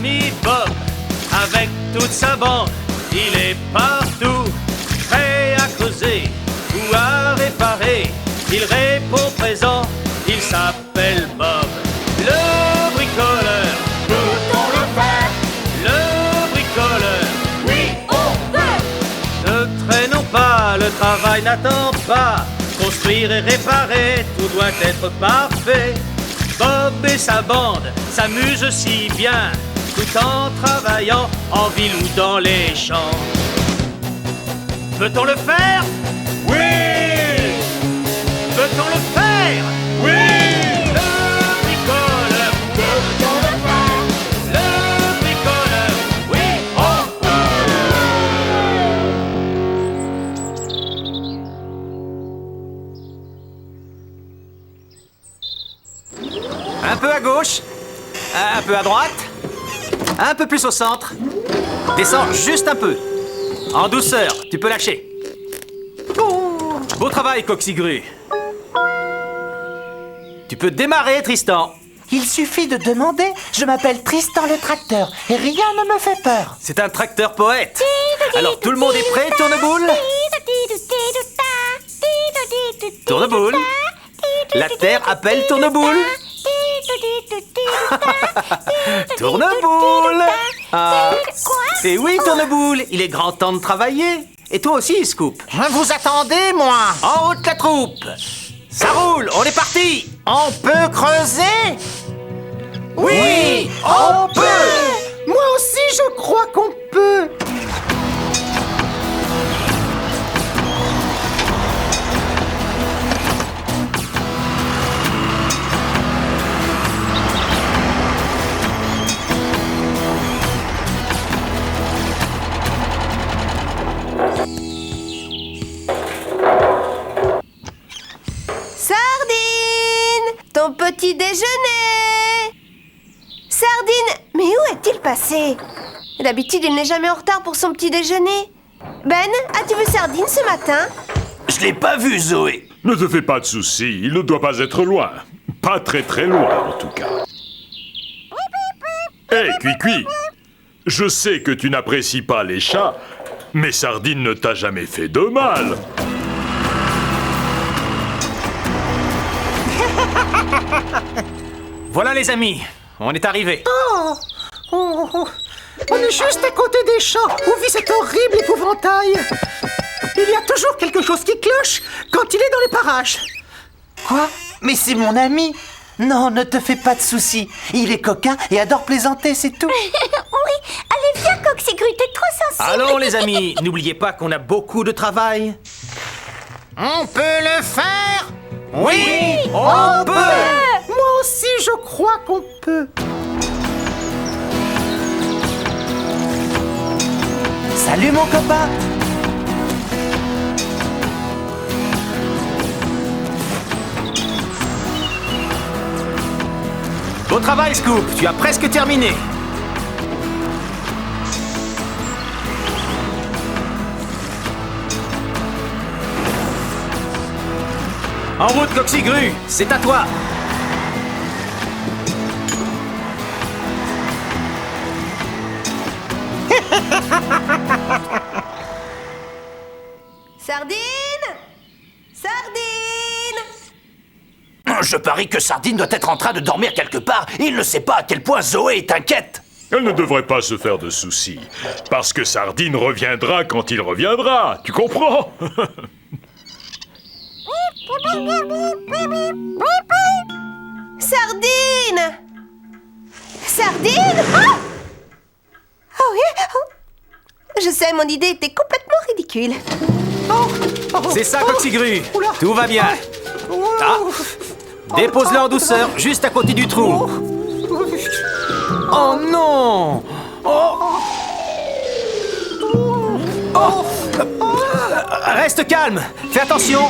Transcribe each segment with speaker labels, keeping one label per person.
Speaker 1: ami Bob, avec toute sa bande, il est partout, prêt à causer ou à réparer. Il répond présent, il s'appelle Bob. Le bricoleur,
Speaker 2: Peut-on le faire?
Speaker 1: le bricoleur.
Speaker 2: Oui, on peut!
Speaker 1: Ne traînons pas, le travail n'attend pas. Construire et réparer, tout doit être parfait. Bob et sa bande s'amusent si bien, tout en travaillant en ville ou dans les champs. Peut-on le faire? Oui! Peut-on le faire? Oui! Le bricoleur,
Speaker 2: Peut-on le faire?
Speaker 1: le bricoleur, oui, on
Speaker 3: Un peu à gauche, un peu à droite, un peu plus au centre. Descends juste un peu. En douceur, tu peux lâcher. Beau travail, Coxigru. Tu peux démarrer, Tristan.
Speaker 4: Il suffit de demander. Je m'appelle Tristan le tracteur et rien ne me fait peur.
Speaker 3: C'est un tracteur poète. Alors tout le monde est prêt, Tourneboule? Tourneboule. La terre appelle Tourneboule. Tourneboule. Ah. Et oui, Tourneboule, il est grand temps de travailler. Et toi aussi, Scoop.
Speaker 4: Vous attendez, moi?
Speaker 3: En route la troupe. Ça roule, on est parti.
Speaker 4: On peut creuser?
Speaker 3: Oui, on peut.
Speaker 4: Moi aussi, je crois qu'on peut.
Speaker 5: Sardine! Ton petit déjeuner! Sardine! Mais où est-il passé? D'habitude, il n'est jamais en retard pour son petit déjeuner. Ben, as-tu vu Sardine ce matin?
Speaker 3: Je l'ai pas vu, Zoé.
Speaker 6: Ne te fais pas de soucis, il ne doit pas être loin. Pas très très loin, en tout cas. Hé, Cuicui, je sais que tu n'apprécies pas les chats, mais Sardine ne t'a jamais fait de mal.
Speaker 3: Voilà les amis, on est arrivés.
Speaker 4: On est juste à côté des champs où vit cet horrible épouvantail. Il y a toujours quelque chose qui cloche quand il est dans les parages. Quoi? Mais c'est mon ami. Non, ne te fais pas de soucis. Il est coquin et adore plaisanter, c'est tout.
Speaker 2: Oui, allez viens, Coxigru, t'es trop sensible.
Speaker 3: Allons les amis, n'oubliez pas qu'on a beaucoup de travail.
Speaker 4: On peut le faire?
Speaker 3: Oui, on peut.
Speaker 4: Moi aussi, je crois qu'on peut. Salut, mon copain.
Speaker 3: Beau travail, Scoop, tu as presque terminé. En route, Coxigru, c'est à toi.
Speaker 5: Sardine! Sardine!
Speaker 3: Je parie que Sardine doit être en train de dormir quelque part. Il ne sait pas à quel point Zoé est inquiète.
Speaker 6: Elle ne devrait pas se faire de soucis, parce que Sardine reviendra quand il reviendra, tu comprends?
Speaker 5: Sardine! Sardine! Ah! Oh oui! Oh. Je sais, mon idée était complètement ridicule.
Speaker 3: C'est ça, Coxigru. Tout va bien. Ah. Dépose-le en douceur, juste à côté du trou. Oh non! Oh. Reste calme. Fais attention.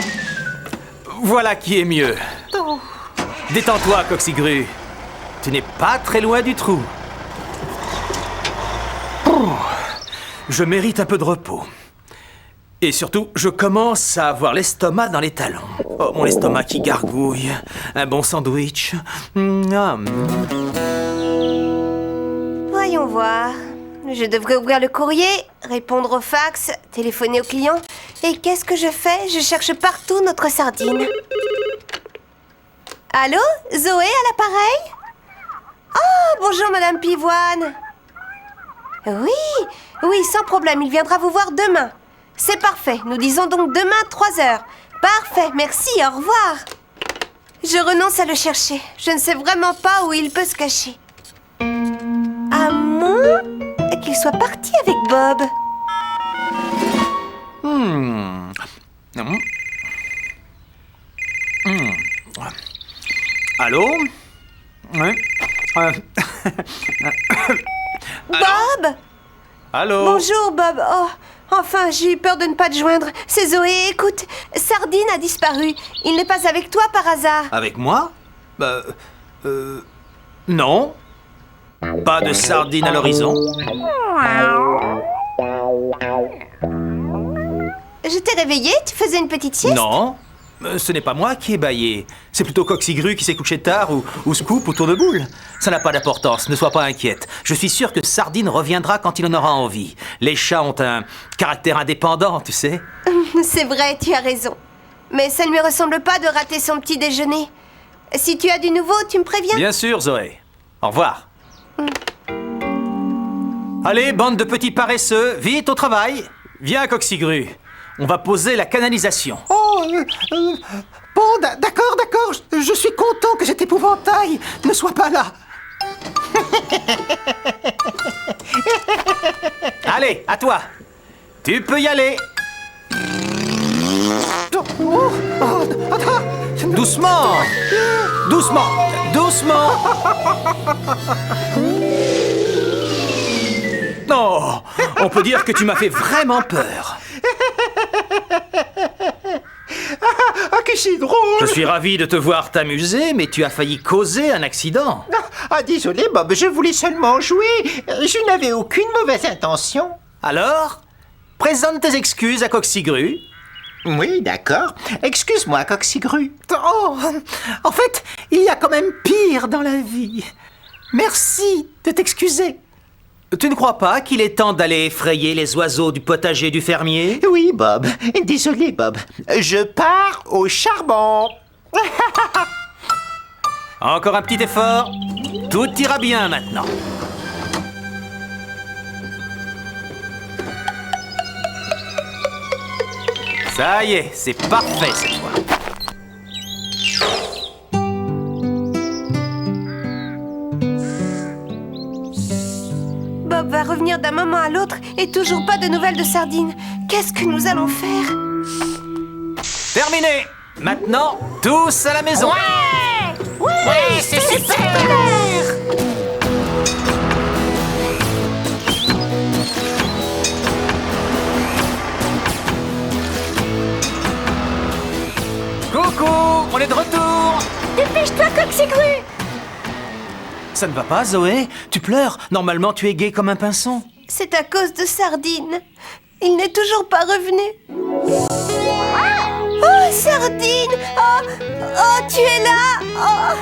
Speaker 3: Voilà qui est mieux. Détends-toi, Coxigru. Tu n'es pas très loin du trou. Je mérite un peu de repos. Et surtout, je commence à avoir l'estomac dans les talons. Oh, mon estomac qui gargouille. Un bon sandwich.
Speaker 5: Voyons Voyons voir. Je devrais ouvrir le courrier, répondre au fax, téléphoner aux clients. Et qu'est-ce que je fais? Je cherche partout notre sardine. Allô? Zoé à l'appareil? Oh, bonjour Madame Pivoine. Oui, sans problème, il viendra vous voir demain. C'est parfait, nous disons donc demain 3h. Parfait, merci, au revoir. Je renonce à le chercher. Je ne sais vraiment pas où il peut se cacher. À moins qu'il soit parti avec Bob.
Speaker 3: Allô? Ouais.
Speaker 5: Bob?
Speaker 3: Allô?
Speaker 5: Bonjour Bob. Oh, enfin, j'ai eu peur de ne pas te joindre. C'est Zoé. Écoute, Sardine a disparu. Il n'est pas avec toi par hasard.
Speaker 3: Avec moi? Non. Pas de sardine à l'horizon.
Speaker 5: Je t'ai réveillé, tu faisais une petite sieste?
Speaker 3: Non. Ce n'est pas moi qui ai bâillé. C'est plutôt Coxigru qui s'est couché tard ou Scoop autour de boule. Ça n'a pas d'importance, ne sois pas inquiète. Je suis sûr que Sardine reviendra quand il en aura envie. Les chats ont un caractère indépendant, tu sais.
Speaker 5: C'est vrai, tu as raison. Mais ça ne lui ressemble pas de rater son petit déjeuner. Si tu as du nouveau, tu me préviens?
Speaker 3: Bien sûr, Zoé. Au revoir. Allez, bande de petits paresseux, vite au travail. Viens, Coxigru. On va poser la canalisation.
Speaker 4: Oh, bon, d'accord. Je suis content que cet épouvantail ne soit pas là.
Speaker 3: Allez, à toi. Tu peux y aller. Doucement. Non, on peut dire que tu m'as fait vraiment peur.
Speaker 4: Ah, que c'est drôle.
Speaker 3: Je suis ravi de te voir t'amuser, mais tu as failli causer un accident.
Speaker 4: Ah, désolé, Bob, je voulais seulement jouer. Je n'avais aucune mauvaise intention.
Speaker 3: Alors, présente tes excuses à Coxigru.
Speaker 4: Oui, d'accord. Excuse-moi, Coxigru. Oh, en fait, il y a quand même pire dans la vie. Merci de t'excuser.
Speaker 3: Tu ne crois pas qu'il est temps d'aller effrayer les oiseaux du potager du fermier?
Speaker 4: Oui, Bob. Désolé, Bob. Je pars au charbon.
Speaker 3: Encore un petit effort. Tout ira bien maintenant. Ça y est, c'est parfait cette fois.
Speaker 5: Bob va revenir d'un moment à l'autre et toujours pas de nouvelles de Sardine. Qu'est-ce que nous allons faire?
Speaker 3: Terminé. Maintenant, tous à la maison.
Speaker 2: Ouais, c'est super.
Speaker 3: Coucou, on est de retour.
Speaker 2: Dépêche-toi, Coxigru.
Speaker 3: Ça ne va pas, Zoé? Tu pleures? Normalement, tu es gai comme un pinson.
Speaker 5: C'est à cause de Sardine. Il n'est toujours pas revenu. Oh, Sardine! Oh, tu es là! Oh.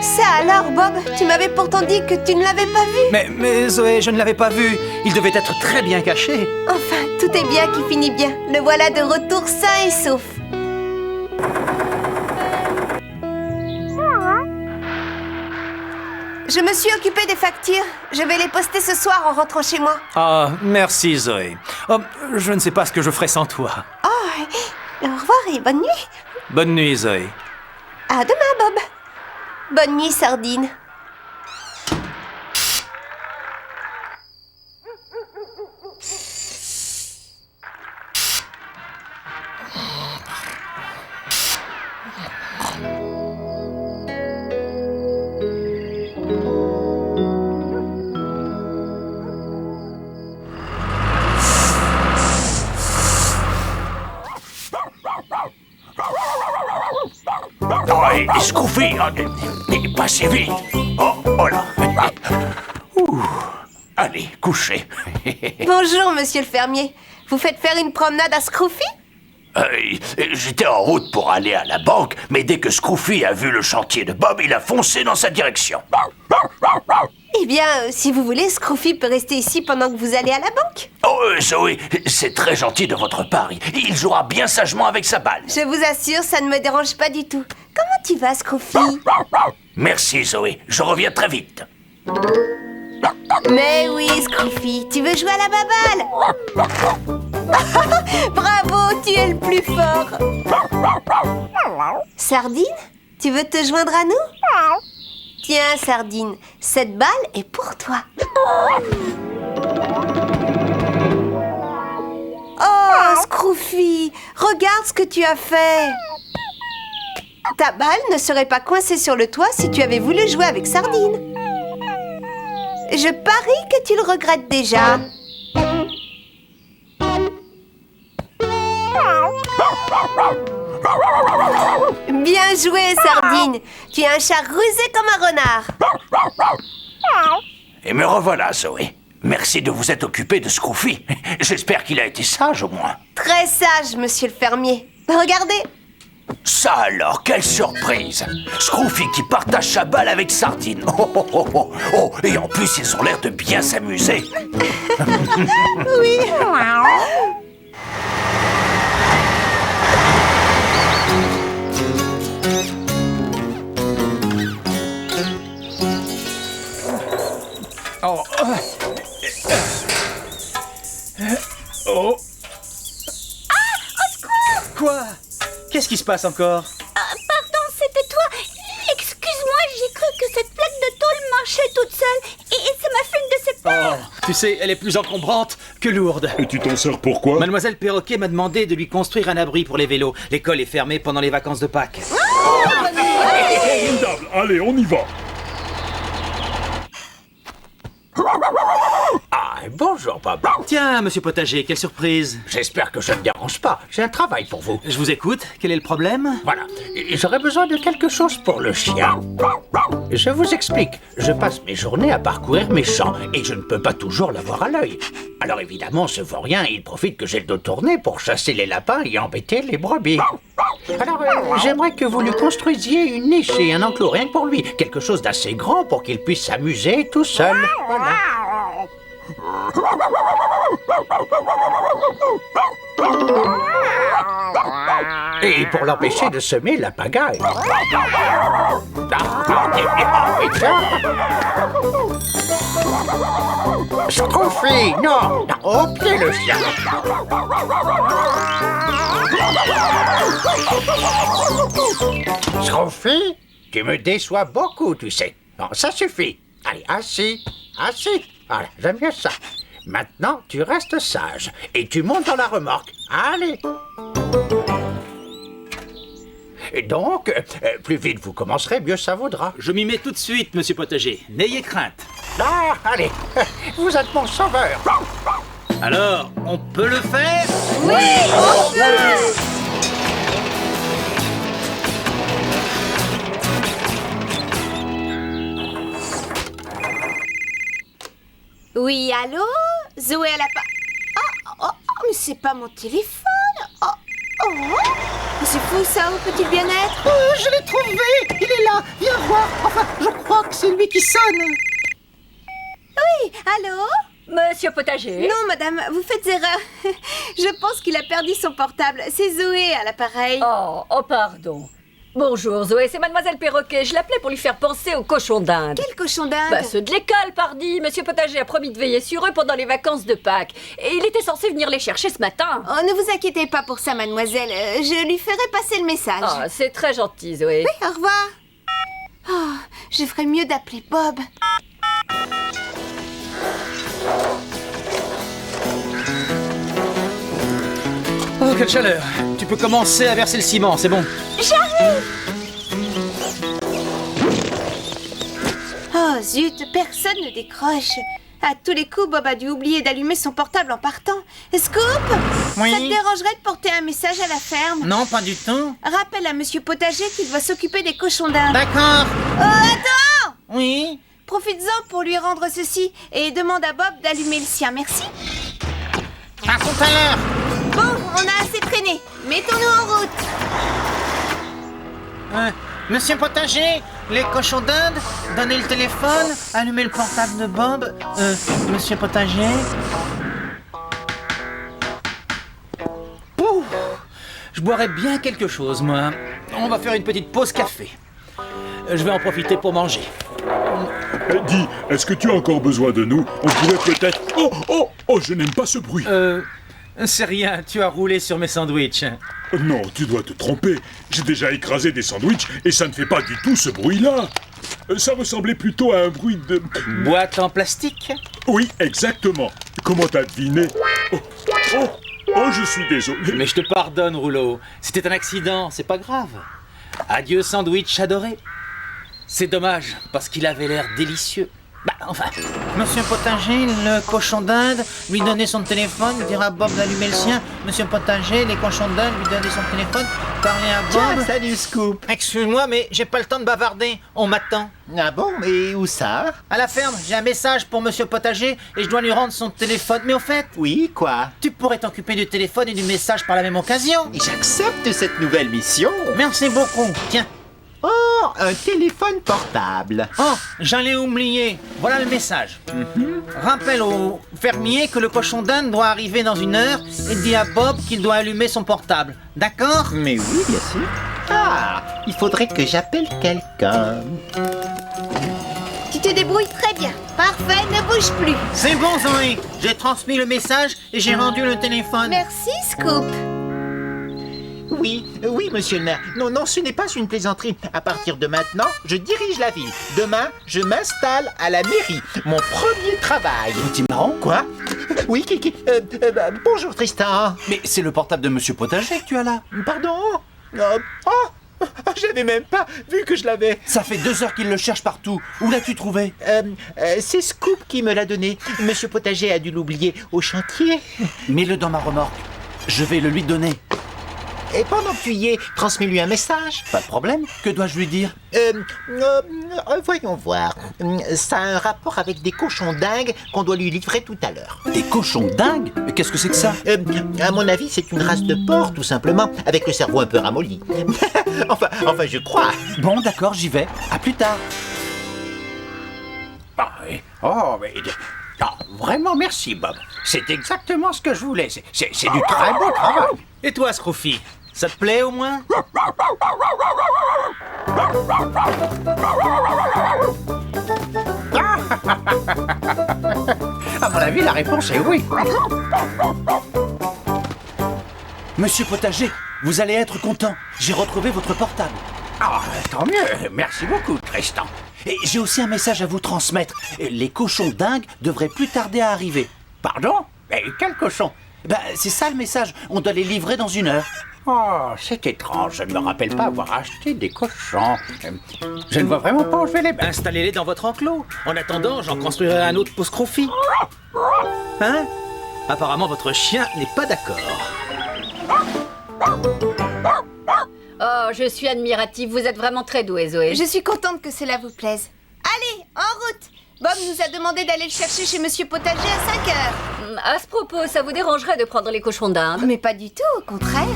Speaker 5: Ça alors, Bob? Tu m'avais pourtant dit que tu ne l'avais pas vu.
Speaker 3: Mais Zoé, je ne l'avais pas vu. Il devait être très bien caché.
Speaker 5: Enfin, tout est bien qui finit bien. Le voilà de retour sain et sauf. Je me suis occupée des factures. Je vais les poster ce soir en rentrant chez moi.
Speaker 3: Ah, merci, Zoé. Oh, je ne sais pas ce que je ferais sans toi.
Speaker 5: Oh, au revoir et bonne nuit.
Speaker 3: Bonne nuit, Zoé.
Speaker 5: À demain, Bob. Bonne nuit, Sardine.
Speaker 7: Oh, Scruffy, passez vite. Oh là. Ouh. Allez, couchez.
Speaker 5: Bonjour, monsieur le fermier. Vous faites faire une promenade à Scruffy?
Speaker 7: J'étais en route pour aller à la banque, mais dès que Scruffy a vu le chantier de Bob, il a foncé dans sa direction.
Speaker 5: Et Eh bien, si vous voulez, Scroofy peut rester ici pendant que vous allez à la banque.
Speaker 7: Oh, Zoé, c'est très gentil de votre part. Il jouera bien sagement avec sa balle.
Speaker 5: Je vous assure, ça ne me dérange pas du tout. Comment tu vas, Scroofy?
Speaker 7: Merci, Zoé. Je reviens très vite.
Speaker 5: Mais oui, Scroofy, tu veux jouer à la baballe? Bravo, tu es le plus fort. Sardine, tu veux te joindre à nous? Tiens, Sardine, cette balle est pour toi. Oh, Scroofy, regarde ce que tu as fait. Ta balle ne serait pas coincée sur le toit si tu avais voulu jouer avec Sardine. Je parie que tu le regrettes déjà. Bien joué, Sardine. Tu es un chat rusé comme un renard.
Speaker 7: Et me revoilà, Zoé. Merci de vous être occupé de Scroofy. J'espère qu'il a été sage, au moins.
Speaker 5: Très sage, monsieur le fermier. Regardez.
Speaker 7: Ça alors, quelle surprise! Scroofy qui partage sa balle avec Sardine. Oh, oh, oh, oh, oh. Et en plus, ils ont l'air de bien s'amuser.
Speaker 5: Oui.
Speaker 3: Oh. Quoi? Qu'est-ce qui se passe encore?
Speaker 2: Pardon, c'était toi. Excuse-moi, j'ai cru que cette plaque de tôle marchait toute seule. Et ça m'a fait une de ces peurs.
Speaker 3: Oh, tu sais, elle est plus encombrante que lourde.
Speaker 6: Et tu t'en sers pourquoi?
Speaker 3: Mademoiselle Perroquet m'a demandé de lui construire un abri pour les vélos. L'école est fermée pendant les vacances de Pâques.
Speaker 6: Formidable. Allez, on y va.
Speaker 7: Ah, bonjour, papa.
Speaker 3: Tiens, monsieur Potager, quelle surprise.
Speaker 7: J'espère que je ne dérange pas. J'ai un travail pour vous.
Speaker 3: Je vous écoute, quel est le problème?
Speaker 7: Voilà. J'aurais besoin de quelque chose pour le chien. Je vous explique. Je passe mes journées à parcourir mes champs et je ne peux pas toujours l'avoir à l'œil. Alors évidemment, ce vaurien, il profite que j'ai le dos tourné pour chasser les lapins et embêter les brebis. Alors, j'aimerais que vous lui construisiez une niche et un enclos rien que pour lui. Quelque chose d'assez grand pour qu'il puisse s'amuser tout seul. Voilà. Et pour l'empêcher de semer la pagaille. Scroofy, non, au pied le chien. Scroofy, tu me déçois beaucoup, tu sais. Bon, ça suffit. Allez, assis, assis. Voilà, j'aime bien ça. Maintenant, tu restes sage et tu montes dans la remorque. Allez. Et donc, plus vite vous commencerez, mieux ça vaudra.
Speaker 3: Je m'y mets tout de suite, monsieur Potager. N'ayez crainte.
Speaker 7: Ah, allez, vous êtes mon sauveur.
Speaker 3: Alors, on peut le faire?
Speaker 5: Oui, on peut. Oui, allô? Zoé à la oh, mais c'est pas mon téléphone. Oh, c'est fou ça, où peut-il bien être?
Speaker 4: Oh, je l'ai trouvé. Il est là. Viens voir. Enfin, je crois que c'est lui qui sonne.
Speaker 5: Oui, allô?
Speaker 2: Monsieur Potager?
Speaker 5: Non, madame, vous faites erreur. Je pense qu'il a perdu son portable. C'est Zoé à l'appareil.
Speaker 2: Oh, pardon. Bonjour Zoé, c'est Mademoiselle Perroquet. Je l'appelais pour lui faire penser aux cochons d'Inde.
Speaker 5: Quel cochon d'Inde?
Speaker 2: Bah, ceux de l'école, pardi. Monsieur Potager a promis de veiller sur eux pendant les vacances de Pâques. Et il était censé venir les chercher ce matin.
Speaker 5: Oh, ne vous inquiétez pas pour ça, mademoiselle. Je lui ferai passer le message.
Speaker 2: Oh, c'est très gentil, Zoé.
Speaker 5: Oui, au revoir. Oh, je ferais mieux d'appeler Bob.
Speaker 3: Oh, quelle chaleur. Tu peux commencer à verser le ciment, c'est bon.
Speaker 2: J'arrive.
Speaker 5: Oh, zut, personne ne décroche. À tous les coups, Bob a dû oublier d'allumer son portable en partant. Scoop?
Speaker 4: Oui?
Speaker 5: Ça te dérangerait de porter un message à la ferme?
Speaker 4: Non, pas du tout.
Speaker 5: Rappelle à Monsieur Potager qu'il doit s'occuper des cochons d'Inde.
Speaker 4: D'accord.
Speaker 5: Oh, attends!
Speaker 4: Oui?
Speaker 5: Profites-en pour lui rendre ceci et demande à Bob d'allumer le sien, merci.
Speaker 4: À tout à l'heure.
Speaker 5: Bon, on a assez traîné. Mettons-nous en route.
Speaker 4: Monsieur Potager, les cochons d'Inde, donner le téléphone, allumer le portable de Bob, Monsieur Potager. Pouh, je boirais bien quelque chose, moi. On va faire une petite pause café. Je vais en profiter pour manger.
Speaker 6: Dis, est-ce que tu as encore besoin de nous? On pourrait peut-être... Oh, je n'aime pas ce bruit.
Speaker 3: C'est rien, tu as roulé sur mes sandwichs.
Speaker 6: Non, tu dois te tromper. J'ai déjà écrasé des sandwichs et ça ne fait pas du tout ce bruit-là. Ça ressemblait plutôt à un bruit de...
Speaker 3: Boîte en plastique?
Speaker 6: Oui, exactement. Comment t'as deviné? Oh, je suis désolé.
Speaker 3: Mais je te pardonne, Rouleau. C'était un accident, c'est pas grave. Adieu, sandwich adoré. C'est dommage, parce qu'il avait l'air délicieux. Bah, enfin...
Speaker 4: Monsieur Potager, le cochon d'Inde, lui donner son téléphone, dire à Bob d'allumer le sien. Monsieur Potager, les cochons d'Inde, lui donner son téléphone, parler à Bob.
Speaker 8: Salut Scoop.
Speaker 4: Excuse-moi, mais j'ai pas le temps de bavarder. On m'attend.
Speaker 8: Ah bon, et où ça?
Speaker 4: À la ferme, j'ai un message pour Monsieur Potager et je dois lui rendre son téléphone. Mais au fait,
Speaker 8: Oui, quoi?
Speaker 4: tu pourrais t'occuper du téléphone et du message par la même occasion.
Speaker 8: J'accepte cette nouvelle mission.
Speaker 4: Merci beaucoup. Tiens.
Speaker 8: Oh, un téléphone portable.
Speaker 4: Oh, j'allais oublier. Voilà le message. Rappelle au fermier que le cochon d'Inde doit arriver dans 1 heure et dis à Bob qu'il doit allumer son portable. D'accord?
Speaker 8: Mais oui, bien sûr. Ah, il faudrait que j'appelle quelqu'un.
Speaker 5: Tu te débrouilles très bien. Parfait, ne bouge plus.
Speaker 4: C'est bon, Zoé. J'ai transmis le message et j'ai rendu le téléphone.
Speaker 5: Merci, Scoop.
Speaker 8: Oui, monsieur le maire. Non, ce n'est pas une plaisanterie. À partir de maintenant, je dirige la ville. Demain, je m'installe à la mairie. Mon premier travail.
Speaker 7: Petit marron?
Speaker 8: Quoi? Oui, Kiki. Bonjour, Tristan.
Speaker 7: Mais c'est le portable de Monsieur Potager que tu as là.
Speaker 8: Pardon? J'avais même pas vu que je l'avais.
Speaker 7: Ça fait 2 heures qu'il le cherche partout. Où l'as-tu trouvé?
Speaker 8: C'est Scoop qui me l'a donné. Monsieur Potager a dû l'oublier au chantier.
Speaker 7: Mets-le dans ma remorque. Je vais le lui donner.
Speaker 8: Et pendant que tu y es, transmets-lui un message.
Speaker 7: Pas de problème. Que dois-je lui dire?
Speaker 8: Voyons voir. Ça a un rapport avec des cochons dingues qu'on doit lui livrer tout à l'heure.
Speaker 7: Des cochons dingues? Mais qu'est-ce que c'est que ça?
Speaker 8: À mon avis, c'est une race de porc, tout simplement, avec le cerveau un peu ramolli. enfin, je crois.
Speaker 7: Bon, d'accord, j'y vais. À plus tard. Ah, oui. Oh, mais... vraiment, merci, Bob. C'est exactement ce que je voulais. C'est du très beau travail.
Speaker 3: Et toi, Scroofy, ça te plaît au moins?
Speaker 7: À mon avis, la réponse est oui. Monsieur Potager, vous allez être content. J'ai retrouvé votre portable. Ah, tant mieux. Merci beaucoup, Tristan. Et j'ai aussi un message à vous transmettre. Les cochons dingues devraient plus tarder à arriver. Pardon? Mais quel cochon? Ben, c'est ça le message. On doit les livrer dans 1 heure. Oh, c'est étrange. Je ne me rappelle pas avoir acheté des cochons. Je ne vois vraiment pas où je vais les mettre.
Speaker 3: Installez-les dans votre enclos. En attendant, j'en construirai un autre pour Scroofy. Hein? Apparemment, votre chien n'est pas d'accord.
Speaker 2: Oh, je suis admirative. Vous êtes vraiment très douée, Zoé.
Speaker 5: Je suis contente que cela vous plaise. Allez, en route. Bob nous a demandé d'aller le chercher chez Monsieur Potager à 5 heures.
Speaker 2: À ce propos, ça vous dérangerait de prendre les cochons d'Inde?
Speaker 5: Mais pas du tout, au contraire.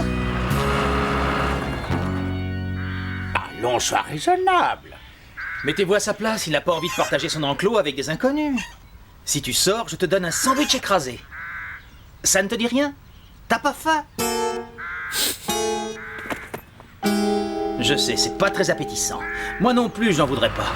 Speaker 7: Allons, sois raisonnable.
Speaker 3: Mettez-vous à sa place, il n'a pas envie de partager son enclos avec des inconnus. Si tu sors, je te donne un sandwich écrasé. Ça ne te dit rien? T'as pas faim? Je sais, c'est pas très appétissant. Moi non plus, j'en voudrais pas.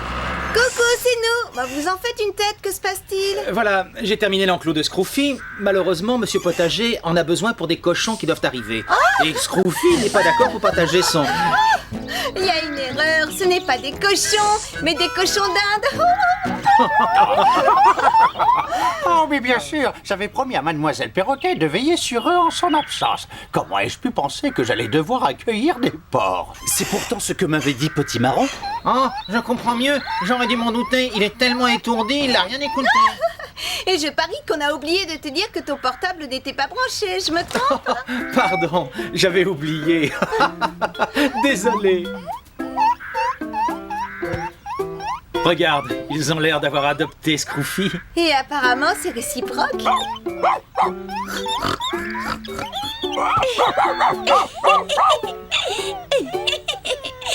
Speaker 5: Coucou, c'est nous. Bah, vous en faites une tête, que se passe-t-il?
Speaker 3: Voilà, j'ai terminé l'enclos de Scroofy. Malheureusement, Monsieur Potager en a besoin pour des cochons qui doivent arriver. Et Scroofy n'est pas d'accord pour partager son...
Speaker 5: Il y a une erreur, ce n'est pas des cochons, mais des cochons d'Inde.
Speaker 7: Oh, mais bien sûr, j'avais promis à Mademoiselle Perroquet de veiller sur eux en son absence. Comment ai-je pu penser que j'allais devoir accueillir des porcs? C'est pourtant ce que m'avait dit Petit Marron.
Speaker 4: Oh, je comprends mieux. J'aurais dû m'en douter. Il est tellement étourdi, il n'a rien écouté.
Speaker 5: Et je parie qu'on a oublié de te dire que ton portable n'était pas branché, je me trompe?
Speaker 3: Pardon, j'avais oublié. Désolé. Regarde, ils ont l'air d'avoir adopté Scroofy.
Speaker 5: Et apparemment, c'est réciproque.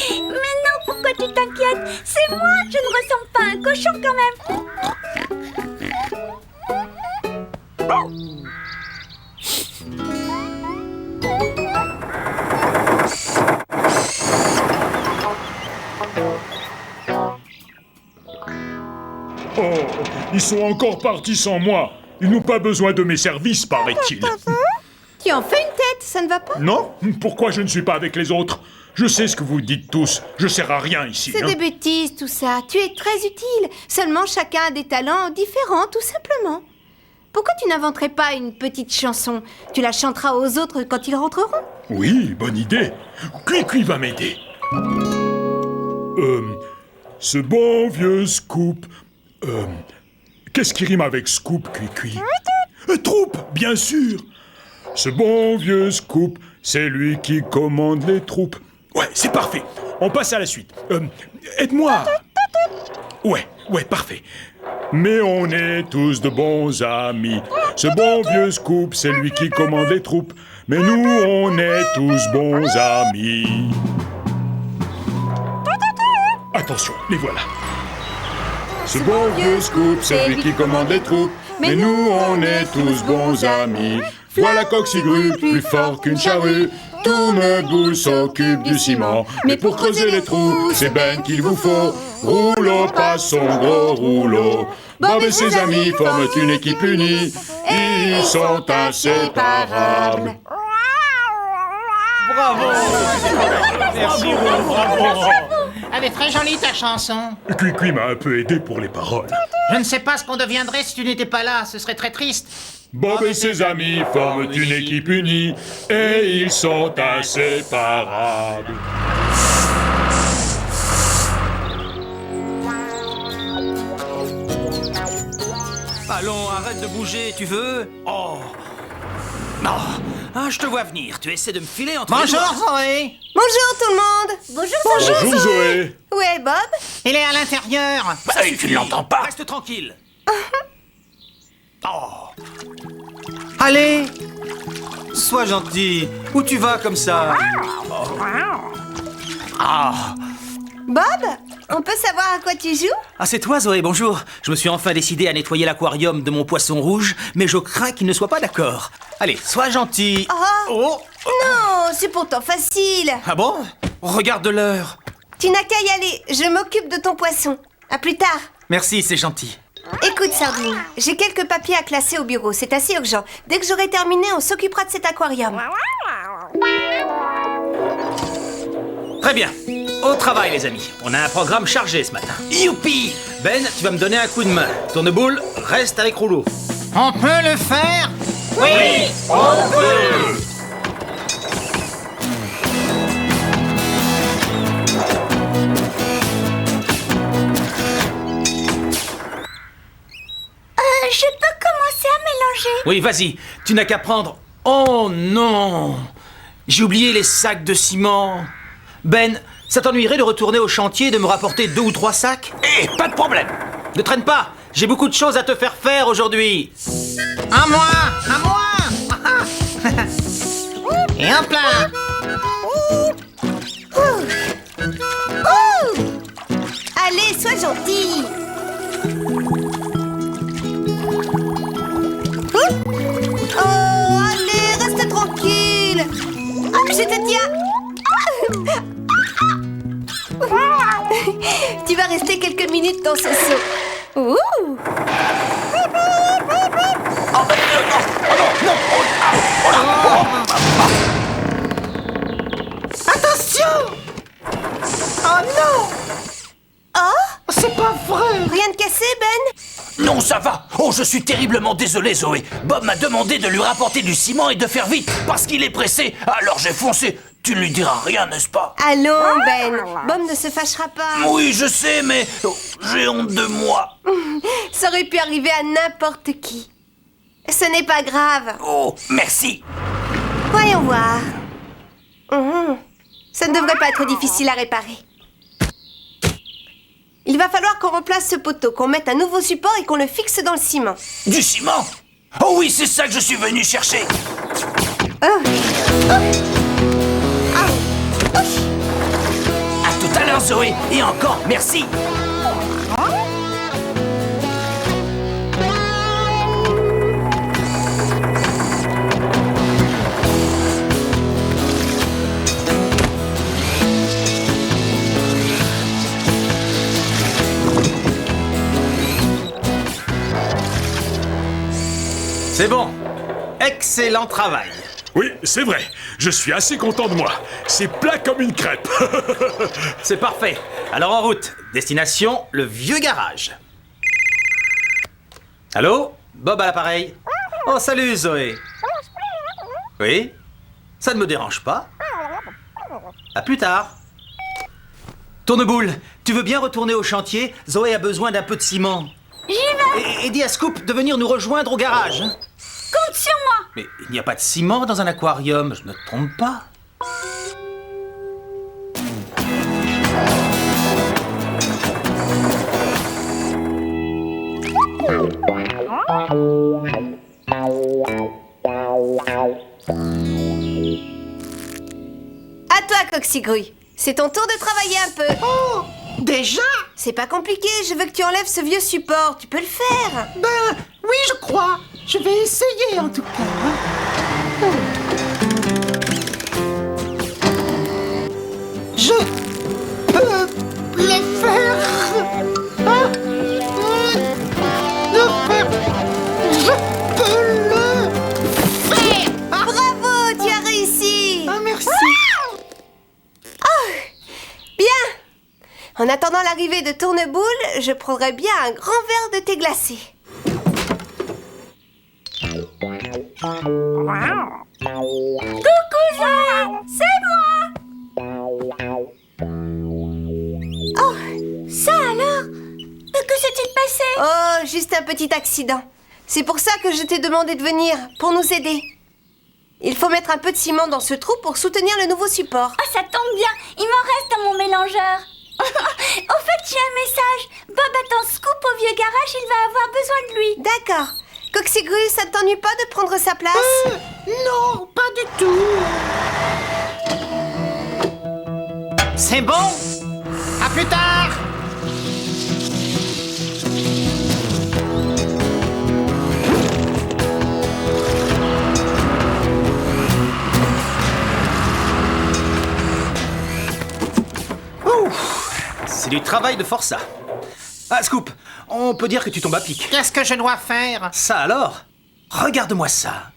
Speaker 2: Mais non, pourquoi tu t'inquiètes. C'est moi, je ne ressemble pas à un cochon quand même.
Speaker 6: Oh, ils sont encore partis sans moi. Ils n'ont pas besoin de mes services, paraît-il.
Speaker 5: Tu en fais une tête, ça ne va pas?
Speaker 6: Non? Pourquoi je ne suis pas avec les autres? Je sais ce que vous dites tous. Je sers à rien ici.
Speaker 5: C'est des bêtises tout ça. Tu es très utile. Seulement chacun a des talents différents, tout simplement. Pourquoi tu n'inventerais pas une petite chanson? Tu la chanteras aux autres quand ils rentreront.
Speaker 6: Oui, bonne idée. Cui va m'aider. Ce bon vieux Scoop. Qu'est-ce qui rime avec Scoop, Cui? Troupe, bien sûr. Ce bon vieux Scoop, c'est lui qui commande les troupes. Ouais, c'est parfait. On passe à la suite. Aide-moi. Ouais, parfait. Mais on est tous de bons amis. Ce bon vieux Scoop, c'est lui qui commande les troupes. Mais nous, on est tous bons amis. Attention, les voilà. Ce bon vieux Scoop, c'est lui qui commande les troupes. Mais nous, on est tous bons amis. Voilà Coxigru, plus fort qu'une charrue. Tourne-boule s'occupe du ciment. Mais pour creuser les trous, c'est Ben qu'il vous faut. Rouleau passe son gros rouleau. Bob et ses amis forment une équipe unie. Ils sont inséparables.
Speaker 3: Bravo. Merci, bravo.
Speaker 9: Elle est très jolie ta chanson.
Speaker 6: Cui m'a un peu aidé pour les paroles.
Speaker 9: Je ne sais pas ce qu'on deviendrait si tu n'étais pas là, ce serait très triste.
Speaker 6: Bob et ses amis forment une équipe unie et ils sont inséparables.
Speaker 3: Allons, arrête de bouger, tu veux? Oh. Non. Ah, je te vois venir. Tu essaies de me filer entre les doigts.
Speaker 9: Bonjour Zoé.
Speaker 5: Bonjour tout le monde.
Speaker 6: Bonjour Zoé.
Speaker 5: Où est Bob?
Speaker 9: Il est à l'intérieur.
Speaker 3: Bah, tu ne l'entends pas. Reste tranquille. Oh. Allez. Sois gentil. Où tu vas comme ça? Ah.
Speaker 5: Bob, on peut savoir à quoi tu joues?
Speaker 3: Ah, c'est toi, Zoé, bonjour. Je me suis enfin décidé à nettoyer l'aquarium de mon poisson rouge, mais je crains qu'il ne soit pas d'accord. Allez, sois gentil.
Speaker 5: Oh. Non, c'est pourtant facile.
Speaker 3: Ah bon? Regarde l'heure.
Speaker 5: Tu n'as qu'à y aller, je m'occupe de ton poisson. À plus tard.
Speaker 3: Merci, c'est gentil.
Speaker 5: Écoute, Sardine, j'ai quelques papiers à classer au bureau, c'est assez urgent. Dès que j'aurai terminé, on s'occupera de cet aquarium.
Speaker 3: Très bien. Au travail, les amis. On a un programme chargé ce matin. Youpi! Ben, tu vas me donner un coup de main. Tourneboule, reste avec Rouleau.
Speaker 9: On peut le faire?
Speaker 6: Oui, on peut.
Speaker 2: Je peux commencer à mélanger.
Speaker 3: Oui, vas-y. Tu n'as qu'à prendre... Oh non! J'ai oublié les sacs de ciment. Ben, ça t'ennuierait de retourner au chantier et de me rapporter 2 ou 3 sacs? Eh, pas de problème. Ne traîne pas. J'ai beaucoup de choses à te faire faire aujourd'hui.
Speaker 9: À moi. Et hop là.
Speaker 5: Allez, sois gentil. Oh, allez, reste tranquille. Je te tiens. Tu vas rester quelques minutes dans ce seau. Ouh.
Speaker 4: Attention! Oh non!
Speaker 5: Oh,
Speaker 4: C'est pas vrai!
Speaker 5: rien de cassé, Ben?
Speaker 3: Non, ça va. Oh, je suis terriblement désolé, Zoé. Bob m'a demandé de lui rapporter du ciment et de faire vite, parce qu'il est pressé. Alors j'ai foncé. Tu ne lui diras rien, n'est-ce pas?
Speaker 5: Allons, Ben. Bob ne se fâchera pas.
Speaker 3: Oui, je sais, mais j'ai honte de moi.
Speaker 5: Ça aurait pu arriver à n'importe qui. Ce n'est pas grave.
Speaker 3: Oh, merci.
Speaker 5: Voyons voir. Ça ne devrait pas être difficile à réparer. Il va falloir qu'on remplace ce poteau, qu'on mette un nouveau support et qu'on le fixe dans le ciment.
Speaker 3: Du ciment? Oh oui, c'est ça que je suis venu chercher. À tout à l'heure.
Speaker 7: bien, Zoé. Et encore, merci.
Speaker 3: C'est bon. Excellent travail.
Speaker 6: Oui, c'est vrai. Je suis assez content de moi. C'est plat comme une crêpe.
Speaker 3: C'est parfait. Alors en route. Destination, le vieux garage. Allô? Bob à l'appareil. Oh, salut Zoé. Oui? Ça ne me dérange pas. À plus tard. Tourneboule, tu veux bien retourner au chantier? Zoé a besoin d'un peu de ciment.
Speaker 2: J'y vais.
Speaker 3: Et dis à Scoop de venir nous rejoindre au garage. Hein?
Speaker 2: Compte sur moi.
Speaker 3: Mais il n'y a pas de ciment dans un aquarium, je ne te trompe pas.
Speaker 5: À toi, Coxigrouille. C'est ton tour de travailler un peu.
Speaker 4: Oh, déjà?
Speaker 5: C'est pas compliqué, je veux que tu enlèves ce vieux support. Tu peux le faire.
Speaker 4: Ben, oui, je crois. Je vais essayer, en tout cas. Je peux le faire. Ah, je peux le faire. Ah,
Speaker 5: Bravo, tu as réussi.
Speaker 4: ah, merci.
Speaker 5: Bien. En attendant l'arrivée de Tourneboule, je prendrais bien un grand verre de thé glacé.
Speaker 2: Coucou Zoé, c'est moi. Oh, ça alors? Que s'est-il passé?
Speaker 5: Oh, juste un petit accident. C'est pour ça que je t'ai demandé de venir, pour nous aider. Il faut mettre un peu de ciment dans ce trou pour soutenir le nouveau support.
Speaker 2: Ah, ça tombe bien, il m'en reste dans mon mélangeur. Au fait, j'ai un message. Bob attend Scoop au vieux garage, il va avoir besoin de lui.
Speaker 5: D'accord. Coxigrouille, ça ne t'ennuie pas de prendre sa place?
Speaker 4: Non, pas du tout.
Speaker 9: C'est bon. À plus tard.
Speaker 3: C'est du travail de forçat. Ah, Scoop, on peut dire que tu tombes à pic.
Speaker 9: Qu'est-ce que je dois faire?
Speaker 3: Ça alors? Regarde-moi ça.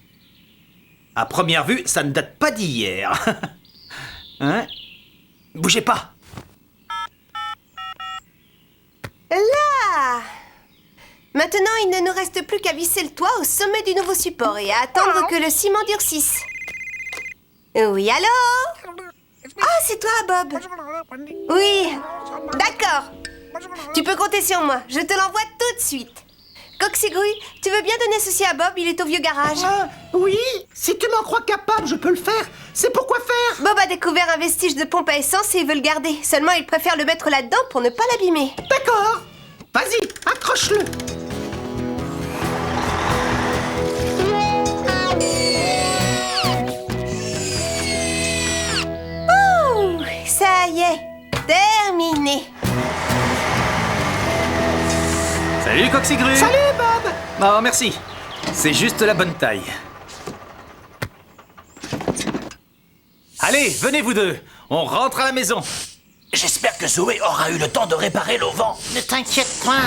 Speaker 3: À première vue, ça ne date pas d'hier. Hein? Bougez pas.
Speaker 5: Là! Maintenant, il ne nous reste plus qu'à visser le toit au sommet du nouveau support et à attendre que le ciment durcisse. Oui, allô? Ah, c'est toi, Bob. Oui, d'accord. Tu peux compter sur moi. Je te l'envoie tout de suite. Coxigrouille, tu veux bien donner ceci à Bob? Il est au vieux garage.
Speaker 4: Oui, si tu m'en crois capable, je peux le faire. C'est pourquoi faire.
Speaker 5: Bob a découvert un vestige de pompe à essence et il veut le garder. Seulement, il préfère le mettre là-dedans pour ne pas l'abîmer.
Speaker 4: D'accord. Vas-y, accroche-le.
Speaker 5: Ouh, ça y est, terminé.
Speaker 3: Salut, Coxigru.
Speaker 4: Salut, Bob.
Speaker 3: Non, merci. C'est juste la bonne taille. Allez, venez vous deux. On rentre à la maison.
Speaker 7: J'espère que Zoé aura eu le temps de réparer l'auvent.
Speaker 9: Ne t'inquiète point.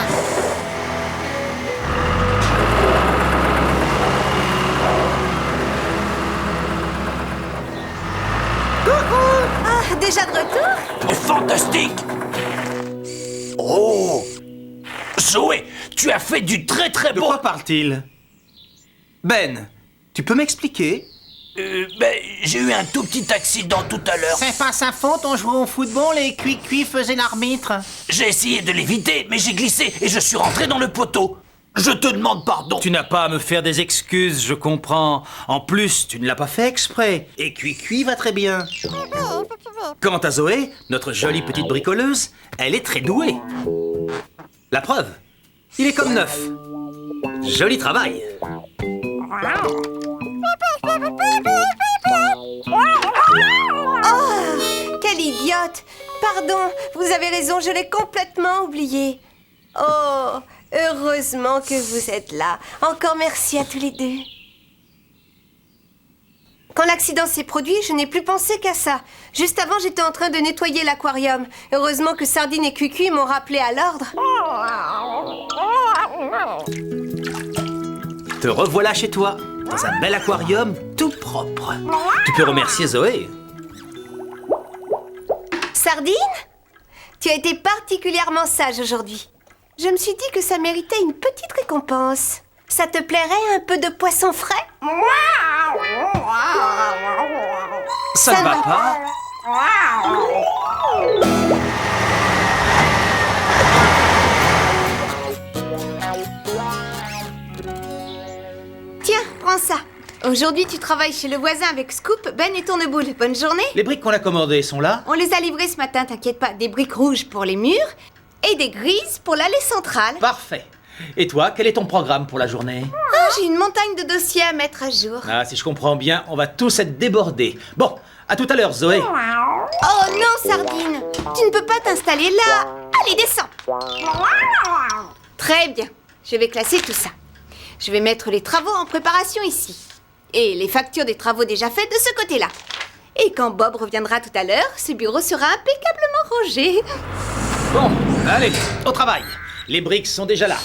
Speaker 5: Ah, déjà de retour?
Speaker 7: Fantastique! Oh! Zoé, tu as fait du très très
Speaker 3: De
Speaker 7: beau...
Speaker 3: quoi parle-t-il? Ben, tu peux m'expliquer?
Speaker 7: J'ai eu un tout petit accident tout à l'heure.
Speaker 9: C'est pas sa faute, on jouait au football et Cui-Cui faisait l'arbitre.
Speaker 7: J'ai essayé de l'éviter, mais j'ai glissé et je suis rentré dans le poteau. Je te demande pardon.
Speaker 3: Tu n'as pas à me faire des excuses, je comprends. En plus, tu ne l'as pas fait exprès. Et Cui-Cui va très bien. Quant à Zoé, notre jolie petite bricoleuse, elle est très douée. La preuve, il est comme neuf. Joli travail.
Speaker 5: Oh, quelle idiote! pardon, vous avez raison, je l'ai complètement oublié. Oh, heureusement que vous êtes là. Encore merci à tous les deux. Quand l'accident s'est produit, je n'ai plus pensé qu'à ça. Juste avant, j'étais en train de nettoyer l'aquarium. Heureusement que Sardine et Cucu m'ont rappelé à l'ordre.
Speaker 3: Te revoilà chez toi, dans un bel aquarium tout propre. Tu peux remercier Zoé.
Speaker 5: Sardine, tu as été particulièrement sage aujourd'hui. Je me suis dit que ça méritait une petite récompense. Ça te plairait un peu de poisson frais?
Speaker 3: Ça ne va pas?
Speaker 5: Tiens, prends ça. Aujourd'hui, tu travailles chez le voisin avec Scoop, Ben et Tourneboule. Bonne journée.
Speaker 3: Les briques qu'on a commandées sont là?
Speaker 5: On les a livrées ce matin, t'inquiète pas. Des briques rouges pour les murs et des grises pour l'allée centrale.
Speaker 3: Parfait. Et toi, quel est ton programme pour la journée?
Speaker 5: Oh, j'ai une montagne de dossiers à mettre à jour.
Speaker 3: Ah, si je comprends bien, on va tous être débordés. Bon, à tout à l'heure, Zoé.
Speaker 5: Oh non, Sardine, tu ne peux pas t'installer là. Allez, descends. Très bien, je vais classer tout ça. Je vais mettre les travaux en préparation ici. Et les factures des travaux déjà faits de ce côté-là. Et quand Bob reviendra tout à l'heure, ce bureau sera impeccablement rangé.
Speaker 3: Bon, allez, au travail. Les briques sont déjà là.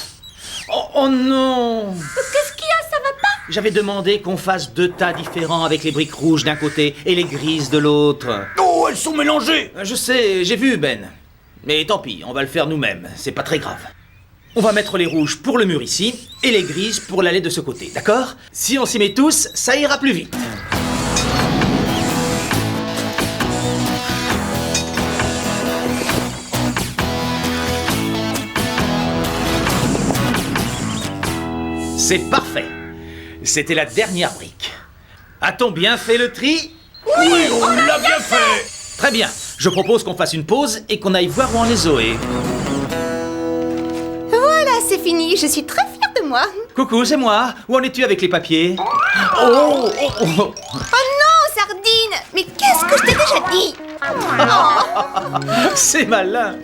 Speaker 3: Oh non!
Speaker 2: Qu'est-ce qu'il y a? Ça va pas?
Speaker 3: J'avais demandé qu'on fasse 2 tas différents avec les briques rouges d'un côté et les grises de l'autre.
Speaker 6: Oh, elles sont mélangées!
Speaker 3: Je sais, j'ai vu, Ben. Mais tant pis, on va le faire nous-mêmes, c'est pas très grave. On va mettre les rouges pour le mur ici et les grises pour l'allée de ce côté, d'accord? Si on s'y met tous, ça ira plus vite. C'est parfait. C'était la dernière brique. A-t-on bien fait le tri?
Speaker 6: Oui, on l'a bien fait!
Speaker 3: Très bien. Je propose qu'on fasse une pause et qu'on aille voir où en est Zoé.
Speaker 5: Voilà, c'est fini. Je suis très fière de moi.
Speaker 3: Coucou, c'est moi. Où en es-tu avec les papiers? Oh,
Speaker 5: Oh non, Sardine! Mais qu'est-ce que je t'ai déjà dit?
Speaker 3: c'est malin.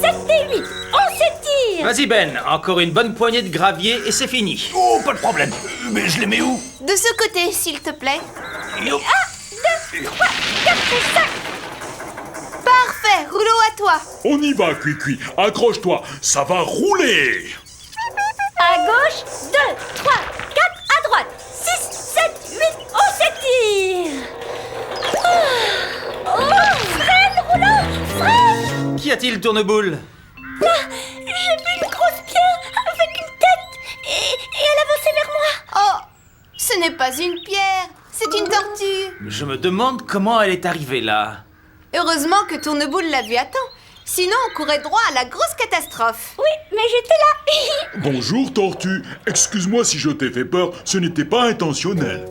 Speaker 2: 7 et 8. On s'étire.
Speaker 3: Vas-y Ben, encore une bonne poignée de gravier et c'est fini.
Speaker 6: Oh, pas de problème. Mais je les mets où?
Speaker 5: De ce côté, s'il te plaît.
Speaker 2: 1, 2, 3, 4 et 5.
Speaker 5: Parfait, rouleau à toi.
Speaker 6: On y va, Cuicui. Accroche-toi, ça va rouler.
Speaker 2: À gauche, 2, 3, 4 à droite. 6, 7, 8. On s'étire. Oh, freine, rouleau, freine.
Speaker 3: Qu'y a-t-il, Tourneboule?
Speaker 2: Là, j'ai vu une grosse pierre avec une tête et elle avançait vers moi.
Speaker 5: Oh, ce n'est pas une pierre, c'est une tortue.
Speaker 3: Je me demande comment elle est arrivée là.
Speaker 5: Heureusement que Tourneboule l'a vue à temps. Sinon, on courait droit à la grosse catastrophe.
Speaker 2: Oui, mais j'étais là.
Speaker 6: Bonjour, Tortue. Excuse-moi si je t'ai fait peur, ce n'était pas intentionnel.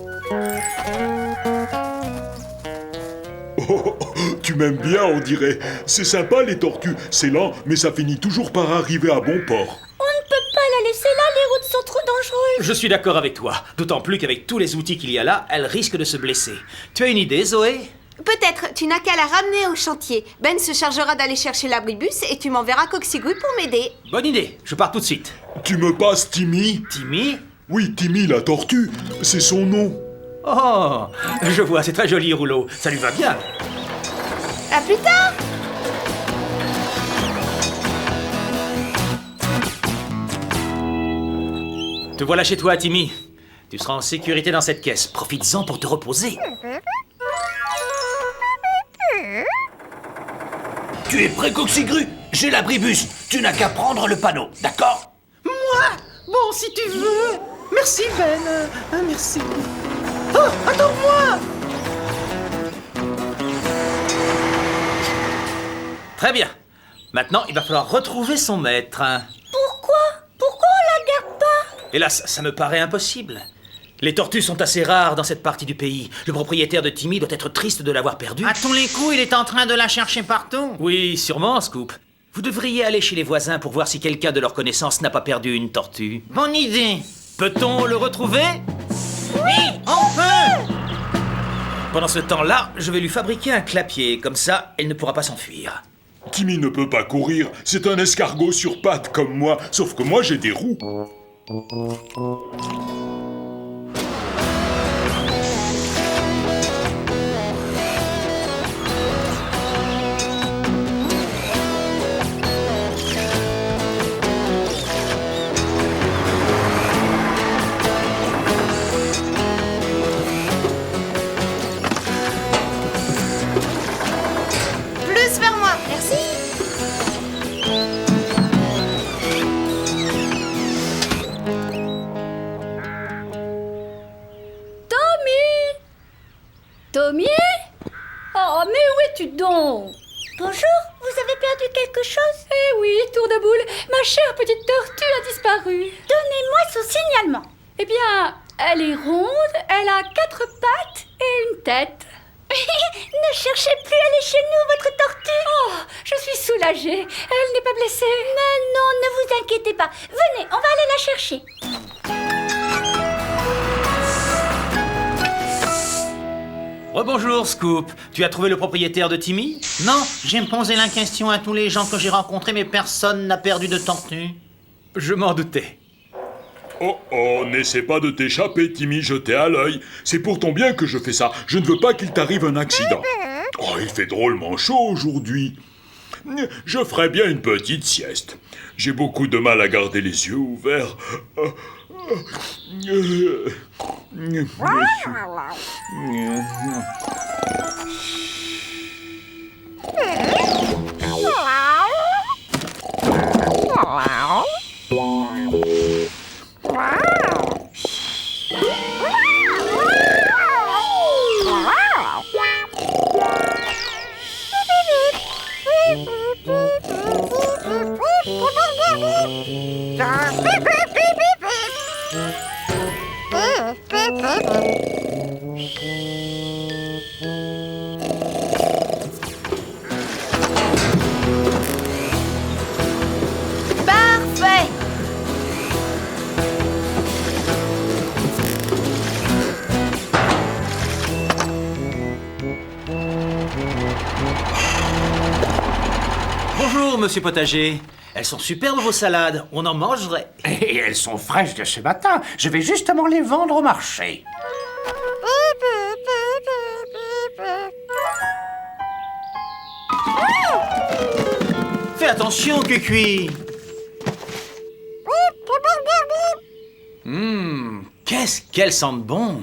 Speaker 6: Oh, tu m'aimes bien, on dirait. C'est sympa, les tortues. C'est lent, mais ça finit toujours par arriver à bon port.
Speaker 2: On ne peut pas la laisser là, les routes sont trop dangereuses.
Speaker 3: Je suis d'accord avec toi. D'autant plus qu'avec tous les outils qu'il y a là, elle risque de se blesser. Tu as une idée, Zoé?
Speaker 5: Peut-être, tu n'as qu'à la ramener au chantier. Ben se chargera d'aller chercher l'abribus et tu m'enverras Coxigouille pour m'aider.
Speaker 3: Bonne idée, je pars tout de suite.
Speaker 6: Tu me passes Timmy?
Speaker 3: Timmy?
Speaker 6: Oui, Timmy la tortue, c'est son nom.
Speaker 3: Oh, je vois, c'est très joli, Rouleau. Ça lui va bien.
Speaker 5: À plus tard.
Speaker 3: Te voilà chez toi, Timmy. Tu seras en sécurité dans cette caisse. Profites-en pour te reposer.
Speaker 7: Tu es prêt, Coxigru? J'ai l'abribus. Tu n'as qu'à prendre le panneau, d'accord?
Speaker 4: Moi? Bon, si tu veux. Merci, Ben. Merci. Oh, attends-moi.
Speaker 3: Très bien. Maintenant, il va falloir retrouver son maître.
Speaker 2: Pourquoi on la garde pas?
Speaker 3: Hélas, ça me paraît impossible. Les tortues sont assez rares dans cette partie du pays. Le propriétaire de Timmy doit être triste de l'avoir perdue.
Speaker 9: À tous les coups, il est en train de la chercher partout.
Speaker 3: Oui, sûrement, Scoop. Vous devriez aller chez les voisins pour voir si quelqu'un de leur connaissance n'a pas perdu une tortue.
Speaker 9: Bonne idée.
Speaker 3: Peut-on le retrouver?
Speaker 9: Oui, on peut.
Speaker 3: Pendant ce temps-là, je vais lui fabriquer un clapier. Comme ça, elle ne pourra pas s'enfuir.
Speaker 6: Timmy ne peut pas courir, c'est un escargot sur pattes comme moi, sauf que moi j'ai des roues.
Speaker 5: Plus vers moi, merci.
Speaker 2: Tommy? Oh, mais où es-tu donc? Bonjour, vous avez perdu quelque chose?
Speaker 10: Eh oui, tour de boule, ma chère petite tortue a disparu.
Speaker 2: Donnez-moi son signalement.
Speaker 10: Eh bien, elle est ronde, elle a 4 pattes et une tête.
Speaker 2: Ne cherchez plus à aller chez nous, votre tortue.
Speaker 10: Oh, je suis soulagée, elle n'est pas blessée.
Speaker 2: Mais non, ne vous inquiétez pas. Venez, on va aller la chercher.
Speaker 3: Rebonjour, Scoop. Tu as trouvé le propriétaire de Timmy?
Speaker 9: Non, j'ai posé la question à tous les gens que j'ai rencontrés, mais personne n'a perdu de tortue.
Speaker 3: Je m'en doutais.
Speaker 6: Oh oh, n'essaie pas de t'échapper, Timmy, je t'ai à l'œil. C'est pour ton bien que je fais ça. Je ne veux pas qu'il t'arrive un accident. Oh, il fait drôlement chaud aujourd'hui. Je ferais bien une petite sieste. J'ai beaucoup de mal à garder les yeux ouverts.
Speaker 5: Parfait.
Speaker 3: Bonjour, monsieur Potager. Elles sont superbes, vos salades. On en mangerait.
Speaker 7: Et elles sont fraîches de ce matin. Je vais justement les vendre au marché.
Speaker 3: Fais attention, Cuicui. Qu'est-ce qu'elles sentent bon.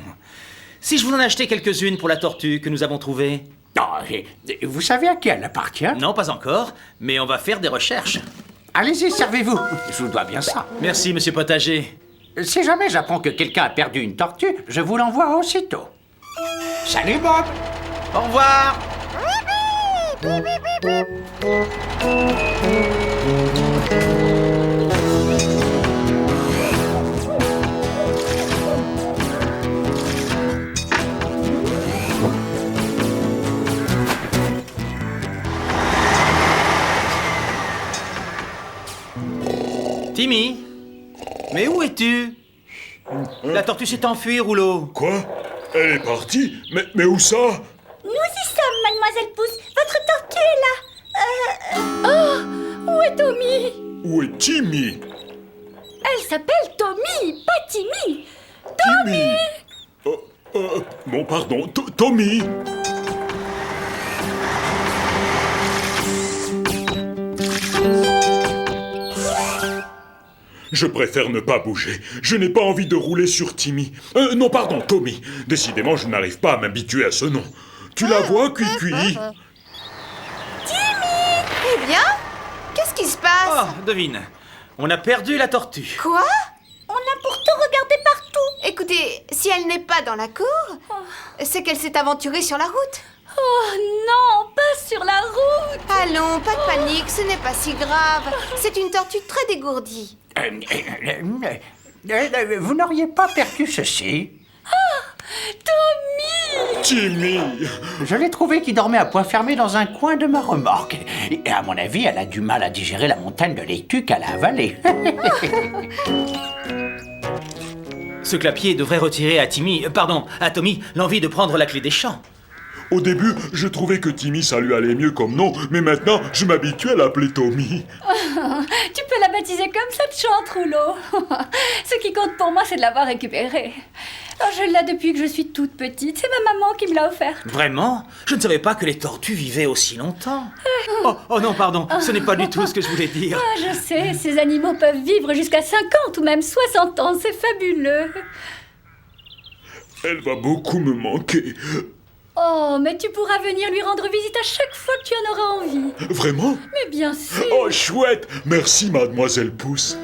Speaker 3: Si je vous en achetais quelques-unes pour la tortue que nous avons trouvée.
Speaker 7: Ah, et vous savez à qui elle appartient?
Speaker 3: Non, pas encore, mais on va faire des recherches.
Speaker 7: Allez-y, servez-vous. Je vous dois bien ça.
Speaker 3: Merci, monsieur Potager.
Speaker 7: Si jamais j'apprends que quelqu'un a perdu une tortue, je vous l'envoie aussitôt. Salut, Bob.
Speaker 3: Au revoir. Timmy, mais où es-tu? La tortue s'est enfuie, Rouleau.
Speaker 6: Quoi? Elle est partie? Mais où ça?
Speaker 2: Nous y sommes, mademoiselle Pouce. Votre tortue est là.
Speaker 10: Oh, où est Tommy?
Speaker 6: Où est Timmy?
Speaker 10: Elle s'appelle Tommy, pas Timmy.
Speaker 6: Timmy. Bon, pardon, Tommy. Je préfère ne pas bouger. Je n'ai pas envie de rouler sur Timmy. Non, pardon, Tommy. Décidément, je n'arrive pas à m'habituer à ce nom. Tu la vois, Cuicui?
Speaker 5: Eh bien, qu'est-ce qui se passe?
Speaker 3: Oh, devine. On a perdu la tortue.
Speaker 5: Quoi?
Speaker 2: On a pourtant regardé partout.
Speaker 5: Écoutez, si elle n'est pas dans la cour, c'est qu'elle s'est aventurée sur la route.
Speaker 10: Oh non, pas sur la route.
Speaker 5: Allons, pas de panique, ce n'est pas si grave. C'est une tortue très dégourdie.
Speaker 7: Vous n'auriez pas perdu ceci?
Speaker 10: Tommy!
Speaker 6: Timmy!
Speaker 7: Je l'ai trouvé qui dormait à point fermé dans un coin de ma remorque. Et à mon avis, elle a du mal à digérer la montagne de laitue qu'elle a avalée.
Speaker 3: Ce clapier devrait retirer à Tommy, l'envie de prendre la clé des champs.
Speaker 6: Au début, je trouvais que Timmy, ça lui allait mieux comme nom, mais maintenant, je m'habitue à l'appeler Tommy.
Speaker 10: Tu peux la baptiser comme cette chante, Rouleau. Ce qui compte pour moi, c'est de l'avoir récupérée. Oh, je l'ai depuis que je suis toute petite. C'est ma maman qui me l'a offerte.
Speaker 3: Vraiment? Je ne savais pas que les tortues vivaient aussi longtemps. Oh non, pardon, ce n'est pas du tout ce que je voulais dire.
Speaker 10: Ah, je sais, ces animaux peuvent vivre jusqu'à 50 ou même 60 ans. C'est fabuleux.
Speaker 6: Elle va beaucoup me manquer.
Speaker 10: Oh, mais tu pourras venir lui rendre visite à chaque fois que tu en auras envie.
Speaker 6: Vraiment?
Speaker 10: Mais bien sûr.
Speaker 6: Oh, chouette! Merci, mademoiselle Pouce.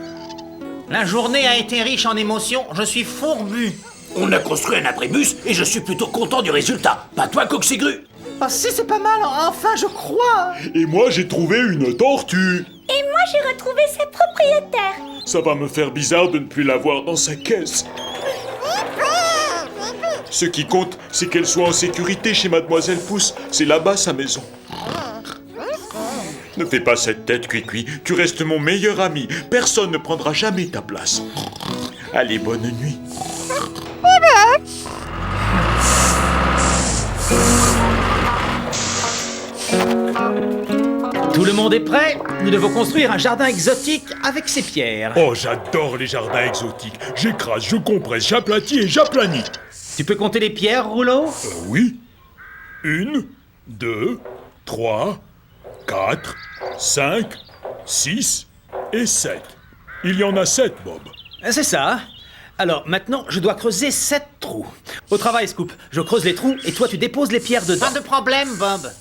Speaker 9: La journée a été riche en émotions, je suis fourbu.
Speaker 7: On a construit un abribus et je suis plutôt content du résultat. Pas toi, Coxigru?
Speaker 4: Oh, si, c'est pas mal, enfin, je crois.
Speaker 6: Et moi, j'ai trouvé une tortue.
Speaker 2: Et moi, j'ai retrouvé ses propriétaires.
Speaker 6: Ça va me faire bizarre de ne plus la voir dans sa caisse. Ce qui compte, c'est qu'elle soit en sécurité chez Mademoiselle Pouce. C'est là-bas sa maison. Ne fais pas cette tête, Cuicui. Tu restes mon meilleur ami. Personne ne prendra jamais ta place. Allez, bonne nuit.
Speaker 3: Tout le monde est prêt? Nous devons construire un jardin exotique avec ces pierres.
Speaker 6: Oh, j'adore les jardins exotiques. J'écrase, je compresse, j'aplatis et j'aplanis.
Speaker 3: Tu peux compter les pierres, Rouleau?
Speaker 6: Oui. 1, 2, 3, 4, 5, 6 et 7. Il y en a 7, Bob.
Speaker 3: C'est ça. Alors, maintenant, je dois creuser 7 trous. Au travail, Scoop. Je creuse les trous et toi, tu déposes les pierres dedans.
Speaker 9: Pas de problème, Bob.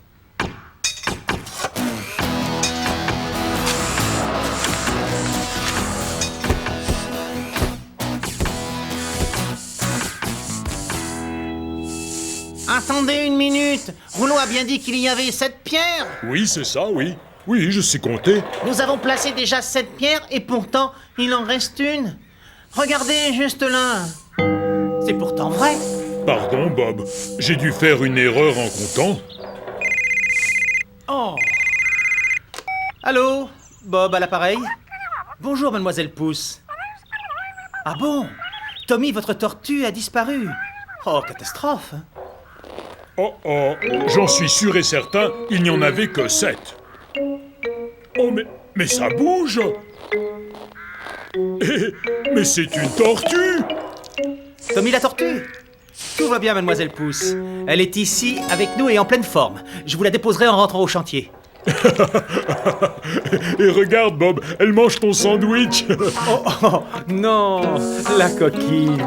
Speaker 9: Attendez une minute. Rouleau a bien dit qu'il y avait 7 pierres.
Speaker 6: Oui, c'est ça, oui. Oui, je sais compter.
Speaker 9: Nous avons placé déjà 7 pierres et pourtant, il en reste une. Regardez juste là. C'est pourtant vrai.
Speaker 6: Pardon, Bob. J'ai dû faire une erreur en comptant.
Speaker 3: Oh. Allô? Bob à l'appareil? Bonjour, Mademoiselle Pouce. Ah bon? Tommy, votre tortue, a disparu. Oh, catastrophe.
Speaker 6: Oh, j'en suis sûr et certain, il n'y en avait que 7. Oh, mais ça bouge. Mais c'est une tortue.
Speaker 3: Tommy la tortue? Tout va bien, Mademoiselle Pouce. Elle est ici, avec nous et en pleine forme. Je vous la déposerai en rentrant au chantier.
Speaker 6: Et regarde, Bob, elle mange ton sandwich.
Speaker 3: Oh, non, la coquine.